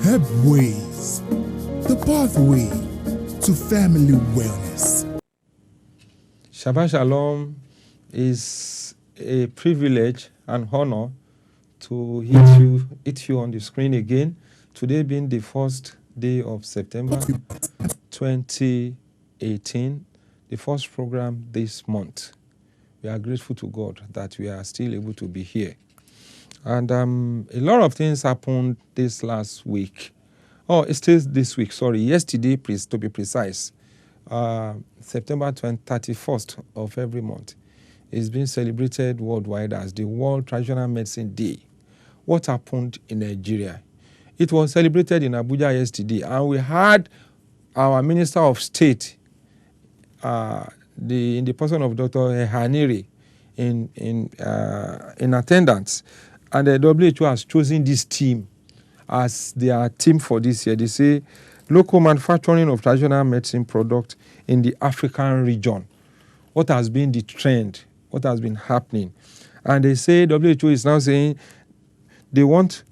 Herbways, the pathway to family wellness. Shabbat Shalom is a privilege and honor to hit you on the screen again. Today being the first day of September 2018, the first program this month. We are grateful to God that we are still able to be here. And a lot of things happened this last week. Oh, it's still this week, sorry. Yesterday, please, to be precise. September 31st of every month is being celebrated worldwide as the World Traditional Medicine Day. What happened in Nigeria? It was celebrated in Abuja yesterday, and we had our Minister of State, in the person of Dr. Haniri, in attendance. And the WHO has chosen this team as their team for this year. They say local manufacturing of traditional medicine products in the African region. What has been the trend? What has been happening? And they say WHO is now saying they want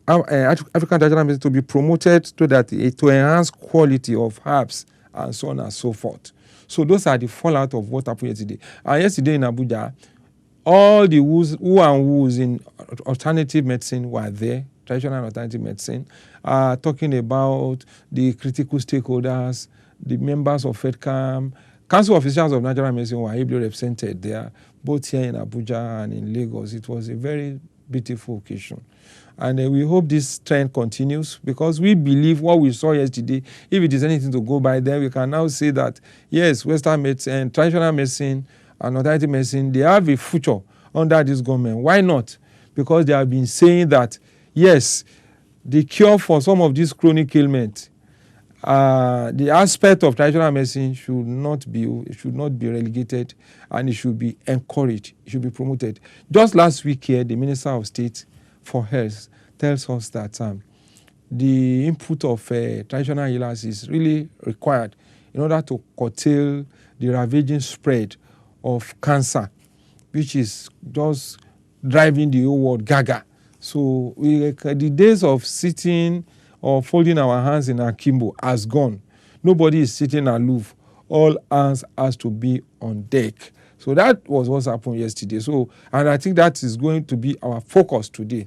African traditional medicine to be promoted so that to enhance quality of herbs and so on and so forth. So those are the fallout of what happened yesterday. And yesterday in Abuja, all the who's in alternative medicine were there, traditional and alternative medicine, talking about the critical stakeholders, the members of FEDCAM, Council of Officials of Natural Medicine were ably represented there, both here in Abuja and in Lagos. It was a very beautiful occasion. And we hope this trend continues because we believe what we saw yesterday, if it is anything to go by, then we can now say that, yes, Western medicine, traditional medicine, and alternative medicine, they have a future under this government. Why not? Because they have been saying that, yes, the cure for some of these chronic ailments, the aspect of traditional medicine should not be relegated, and it should be encouraged, it should be promoted. Just last week here, the Minister of State for Health tells us that the input of traditional healers is really required in order to curtail the ravaging spread of cancer, which is just driving the whole world gaga. So the days of sitting or folding our hands in akimbo has gone. Nobody is sitting aloof. All hands has to be on deck. So that was what happened yesterday. So, and I think that is going to be our focus today.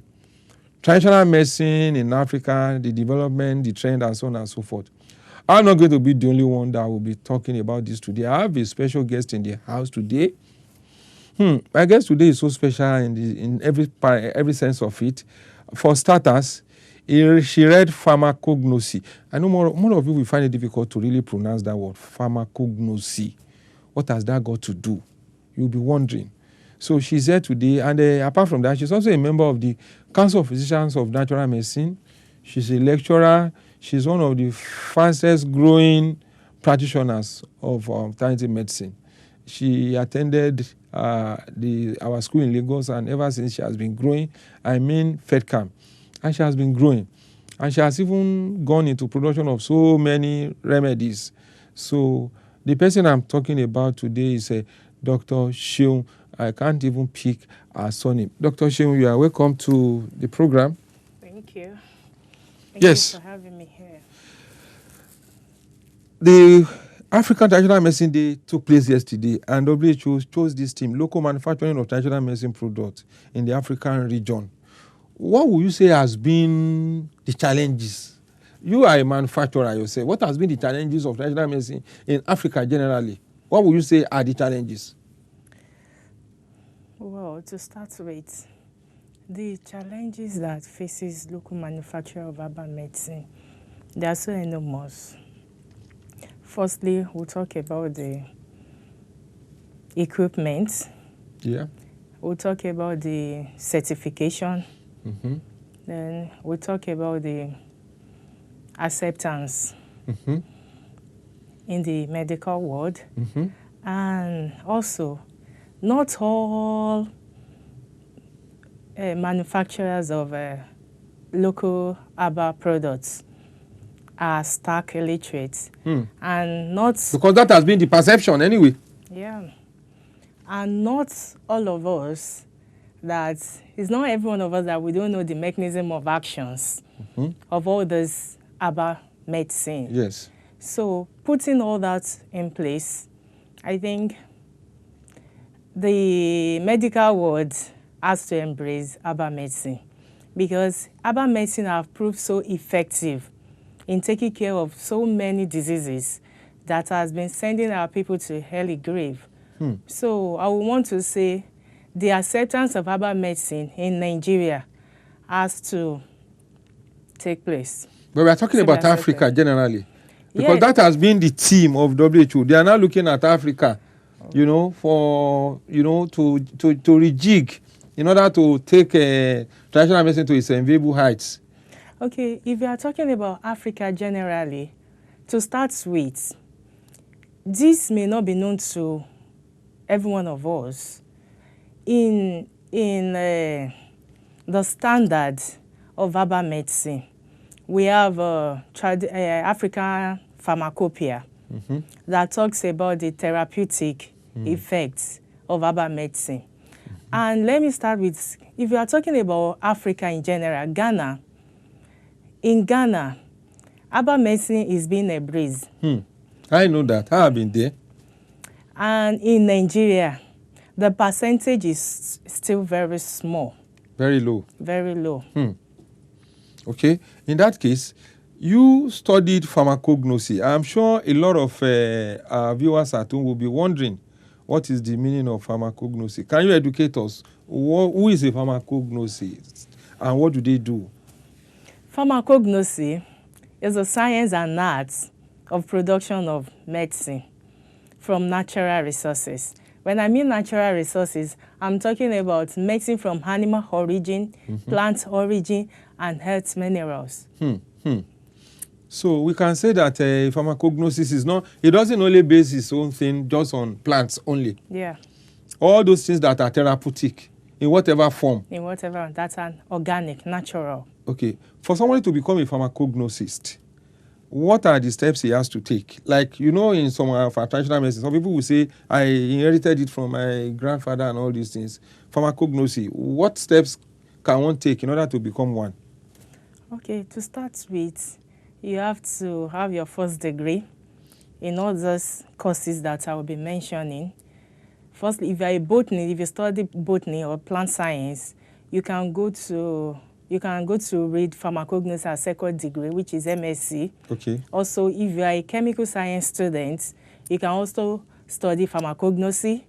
Traditional medicine in Africa, the development, the trend, and so on and so forth. I'm not going to be the only one that will be talking about this today. I have a special guest in the house today. My guest today is so special in every sense of it. For starters, she read Pharmacognosy. I know more of you will find it difficult to really pronounce that word, Pharmacognosy. What has that got to do? You'll be wondering. So she's here today, and apart from that, she's also a member of the Council of Physicians of Natural Medicine. She's a lecturer. She's one of the fastest growing practitioners of alternative medicine. She attended our school in Lagos, and ever since she has been growing, I mean FEDCAM, and she has been growing. And she has even gone into production of so many remedies. So the person I'm talking about today is Dr. Seun. I can't even pick her surname. Dr. Seun, you are welcome to the program. Thank you. Thank you for having me here. The African Traditional Medicine Day took place yesterday, and WHO chose this team, local manufacturing of traditional medicine products in the African region. What would you say has been the challenges? You are a manufacturer yourself. What has been the challenges of traditional medicine in Africa generally? What would you say are the challenges? Well, to start with, the challenges that faces local manufacturer of herbal medicine, they are so enormous. Firstly, we'll talk about the equipment. Yeah. We'll talk about the certification. Mm-hmm. Then we'll talk about the acceptance in the medical world. Mm-hmm. And also, not all manufacturers of local herbal products are stark illiterate. And not... Because that has been the perception anyway. Yeah. And not all of us that it's not every one of us that we don't know the mechanism of actions of all this herbal medicine. Yes. So putting all that in place, I think the medical world has to embrace herbal medicine, because herbal medicine have proved so effective in taking care of so many diseases that has been sending our people to early grave. So I would want to say the acceptance of herbal medicine in Nigeria has to take place. But we are talking about Africa generally, because that has been the theme of WHO. They are now looking at Africa, you know, for, you know, to rejig in order to take traditional medicine to its enviable heights. Okay, if you are talking about Africa generally, to start with, this may not be known to every one of us. In the standard of herbal medicine, we have African pharmacopoeia that talks about the therapeutic effects of herbal medicine. And let me start with, if you are talking about Africa in general, Ghana, in Ghana, herbal medicine is being embraced. I know that. I have been there. And in Nigeria, the percentage is still very small. Very low. Very low. Okay. In that case, you studied pharmacognosy. I'm sure a lot of our viewers at home will be wondering, what is the meaning of pharmacognosy? Can you educate us? Who is a pharmacognosy and what do they do? Pharmacognosy is the science and art of production of medicine from natural resources. When I mean natural resources, I'm talking about medicine from animal origin, plant origin, and earth minerals. So we can say that pharmacognosis is not, it doesn't only base its own thing just on plants only. Yeah. All those things that are therapeutic in whatever form. In whatever, that's an organic, natural. Okay. For somebody to become a pharmacognosist, what are the steps he has to take? Like, you know, in some of our traditional medicine, some people will say, I inherited it from my grandfather and all these things. Pharmacognosy, what steps can one take in order to become one? Okay, to start with, you have to have your first degree in all those courses that I will be mentioning. Firstly, if you are a botanist, if you study botany or plant science, you can go to read pharmacognosy as second degree, which is MSc. Okay. Also, if you are a chemical science student, you can also study pharmacognosy.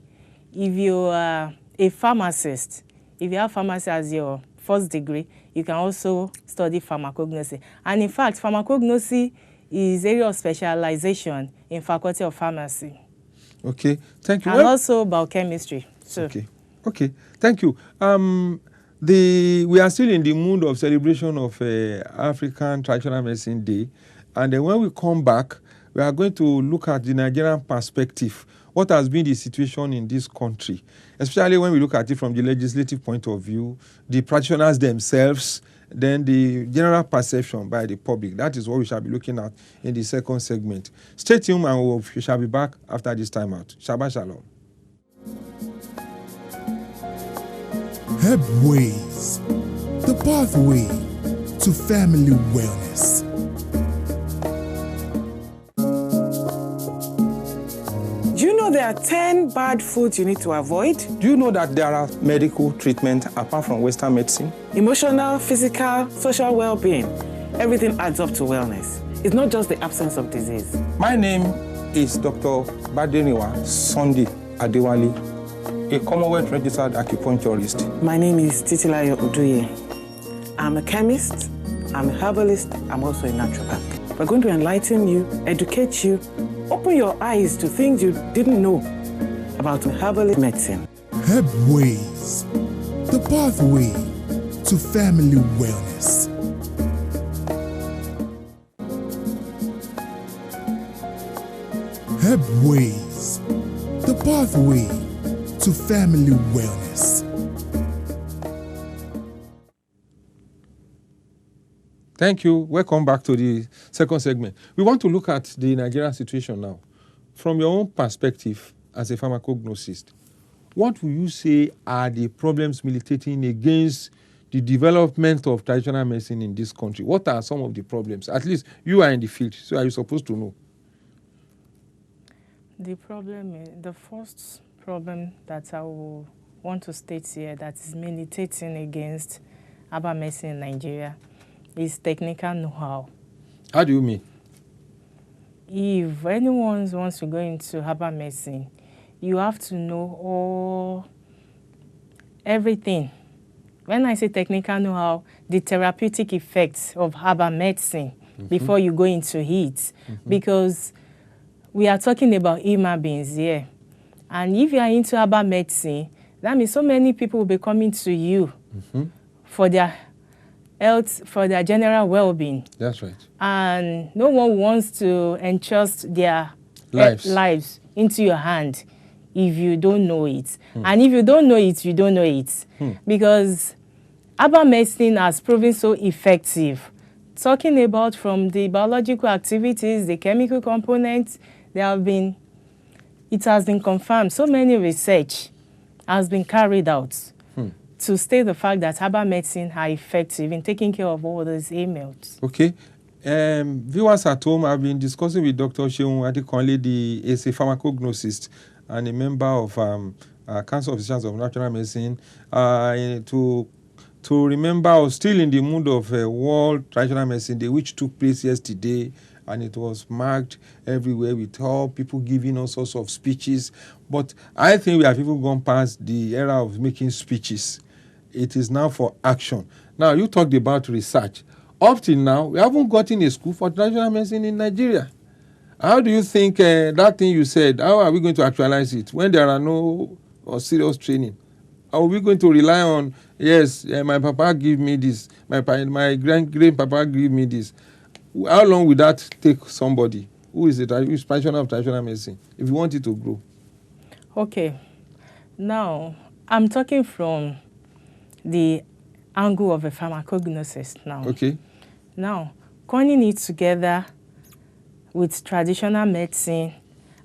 If you are a pharmacist, if you have pharmacy as your first degree, you can also study pharmacognosy. And in fact, pharmacognosy is area of specialization in Faculty of Pharmacy. Okay, thank you. And also biochemistry. So. Okay, thank you. We are still in the mood of celebration of African Traditional Medicine Day. And then when we come back, we are going to look at the Nigerian perspective. What has been the situation in this country, especially when we look at it from the legislative point of view, the practitioners themselves, then the general perception by the public. That is what we shall be looking at in the second segment. Stay tuned and we shall be back after this time out. Shabbat Shalom. Herbways, the pathway to family wellness. Do you know there are 10 bad foods you need to avoid? Do you know that there are medical treatments apart from Western medicine? Emotional, physical, social well-being. Everything adds up to wellness. It's not just the absence of disease. My name is Dr. Badeniwa Sunday Adewale, a Commonwealth registered acupuncturist. My name is Titilayo Oduye. I'm a chemist, I'm a herbalist, I'm also a naturopath. We're going to enlighten you, educate you, open your eyes to things you didn't know about herbal medicine. Herbways, the pathway to family wellness. Herbways, the pathway to family wellness. Thank you. Welcome back to the second segment. We want to look at the Nigerian situation now. From your own perspective as a pharmacognosist, what will you say are the problems militating against the development of traditional medicine in this country? What are some of the problems? At least you are in the field, so are you supposed to know? The problem is, the first problem that I will want to state here that is militating against herbal medicine in Nigeria is technical know-how. How do you mean? If anyone wants to go into herbal medicine, you have to know everything. When I say technical know-how, the therapeutic effects of herbal medicine before you go into it. Because we are talking about human beings here. And if you are into herbal medicine, that means so many people will be coming to you for their health, for their general well-being. That's right. And no one wants to entrust their lives into your hand if you don't know it. And if you don't know it, you don't know it. Because herbal medicine has proven so effective. Talking about from the biological activities, the chemical components, it has been confirmed. So many research has been carried out to state the fact that herbal medicine are effective in taking care of all those ailments. Okay. Viewers at home have been discussing with Dr. Seun Adekunle, is a pharmacognosist and a member of Council of Physicians of Natural Medicine, to remember, I was still in the mood of World Traditional Medicine Day, which took place yesterday, and it was marked everywhere with all people giving all sorts of speeches. But I think we have even gone past the era of making speeches. It is now for action. Now, you talked about research. Up till now, we haven't gotten a school for traditional medicine in Nigeria. How do you think that thing you said, how are we going to actualize it when there are no serious training? Are we going to rely on, yes, my papa give me this, my grandpapa give me this? How long will that take somebody who is practitioner of traditional medicine if you want it to grow? Okay. Now, I'm talking from the angle of a pharmacognosist now. Okay. Now, coming it together with traditional medicine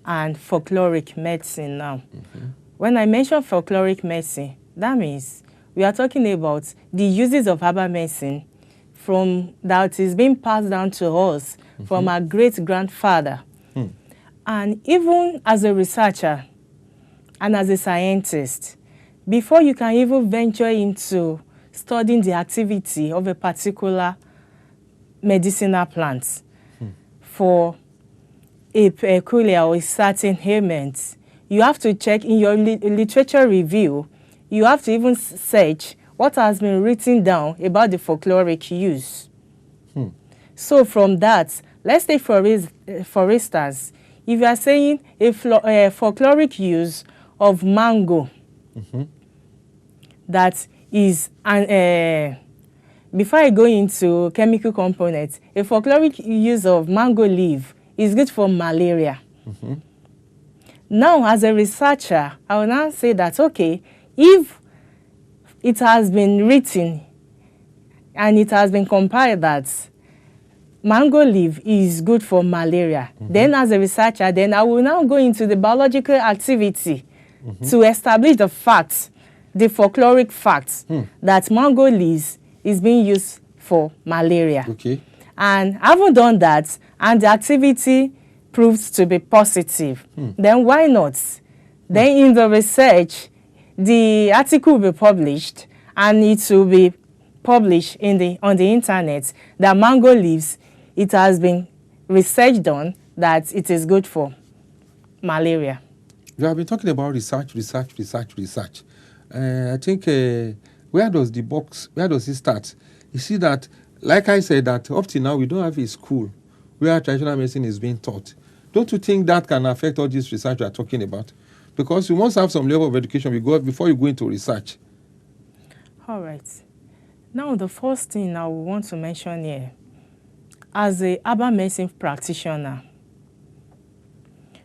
and folkloric medicine now. When I mention folkloric medicine, that means we are talking about the uses of herbal medicine from that is being passed down to us from our great-grandfather. And even as a researcher and as a scientist, before you can even venture into studying the activity of a particular medicinal plant for a peculiar or a certain ailment, you have to check in your literature review. You have to even search what has been written down about the folkloric use. So from that, let's take for instance, if you are saying a folkloric use of mango, that is, before I go into chemical components, a folkloric use of mango leaf is good for malaria. Now, as a researcher, I will now say that, okay, if it has been written and it has been compiled that mango leaf is good for malaria, then as a researcher, then I will now go into the biological activity to establish the fact, the folkloric fact, that mango leaves is being used for malaria. Okay. And having done that, and the activity proves to be positive, then why not? Then in the research, the article will be published, and it will be published on the internet that mango leaves, it has been researched on that it is good for malaria. You have been talking about research. I think where does it start? You see that, like I said, that up till now we don't have a school where traditional medicine is being taught. Don't you think that can affect all this research we are talking about? Because you must have some level of education before you go into research. All right. Now, the first thing I want to mention here, as a herbal medicine practitioner,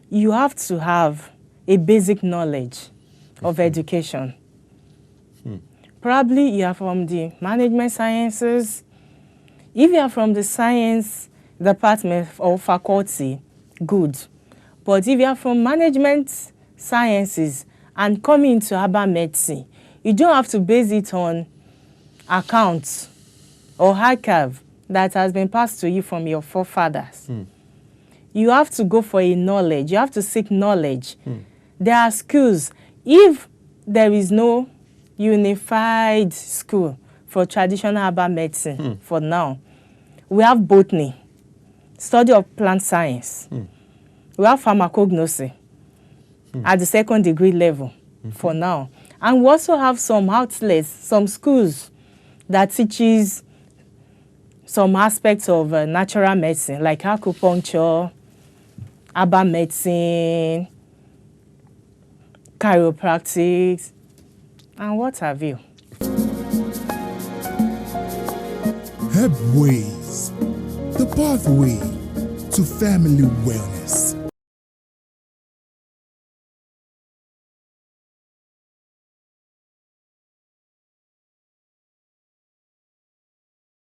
you have to have a basic knowledge of education. Probably you are from the management sciences. If you are from the science department or faculty, good. But if you are from management sciences and coming into herbal medicine, you don't have to base it on accounts or archive that has been passed to you from your forefathers. You have to go for a knowledge. You have to seek knowledge. There are schools. If there is no unified school for traditional herbal medicine for now, we have botany, study of plant science. We have pharmacognosy at the second degree level for now. And we also have some outlets, some schools that teaches some aspects of natural medicine, like acupuncture, herbal medicine, chiropractic, and what have you. Herbways, the pathway to family wellness.